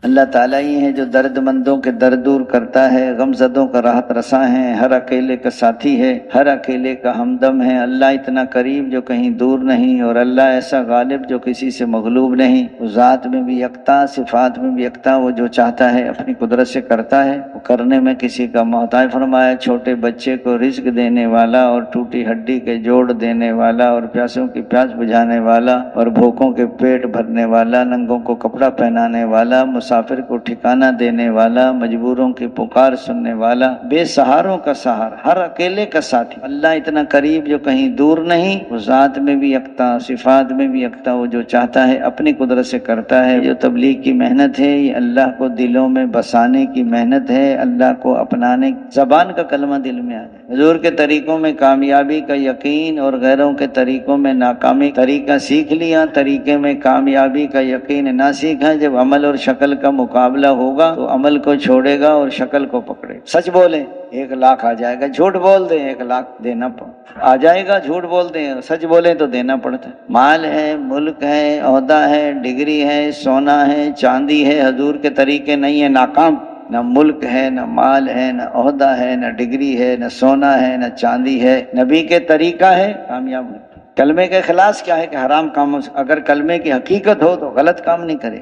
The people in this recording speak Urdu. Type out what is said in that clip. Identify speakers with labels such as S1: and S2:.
S1: اللہ تعالیٰ ہی ہے جو درد مندوں کے درد دور کرتا ہے، غم زدوں کا راحت رساں ہے، ہر اکیلے کا ساتھی ہے، ہر اکیلے کا ہمدم ہے۔ اللہ اتنا قریب جو کہیں دور نہیں، اور اللہ ایسا غالب جو کسی سے مغلوب نہیں۔ وہ ذات میں بھی یکتا، صفات میں بھی یکتا، وہ جو چاہتا ہے اپنی قدرت سے کرتا ہے، وہ کرنے میں کسی کا محتاج فرمایا۔ چھوٹے بچے کو رزق دینے والا، اور ٹوٹی ہڈی کے جوڑ دینے والا، اور پیاسوں کی پیاس بجھانے والا، اور بھوکوں کے پیٹ بھرنے والا، ننگوں کو کپڑا پہنانے والا، مسافر کو ٹھکانہ دینے والا، مجبوروں کی پکار سننے والا، بے سہاروں کا سہارا، ہر اکیلے کا ساتھی۔ اللہ اتنا قریب جو کہیں دور نہیں، وہ ذات میں بھی یکتا، صفات میں بھی یکتا، وہ جو چاہتا ہے اپنی قدرت سے کرتا ہے۔ جو تبلیغ کی محنت ہے، یہ اللہ کو دلوں میں بسانے کی محنت ہے، اللہ کو اپنانے، زبان کا کلمہ دل میں آ جائے۔ حضور کے طریقوں میں کامیابی کا یقین، اور غیروں کے طریقوں میں ناکامی۔ طریقہ سیکھ لیا، طریقے میں کامیابی کا یقین نہ سیکھا۔ جب عمل اور شکل کا مقابلہ ہوگا تو عمل کو چھوڑے گا اور شکل کو پکڑے گا۔ سچ بولیں 1,00,000 آ جائے گا، جھوٹ بول دیں 1,00,000 دینا آ جائے گا، جھوٹ بول دیں، سچ بولیں تو دینا پڑتا ہے۔ مال ہے، ملک ہے، عہدہ ہے، ڈگری ہے، سونا ہے، چاندی ہے، حضور کے طریقے نہیں ہے، ناکام۔ نہ ملک ہے، نہ مال ہے، نہ عہدہ ہے، نہ ڈگری ہے، نہ سونا ہے، نہ چاندی ہے، نبی کے طریقہ ہے، کامیاب ہے۔ کلمے کا اخلاص کیا ہے کہ حرام کاموں سے، اگر کلمے کی حقیقت ہو تو غلط کام نہیں کرے۔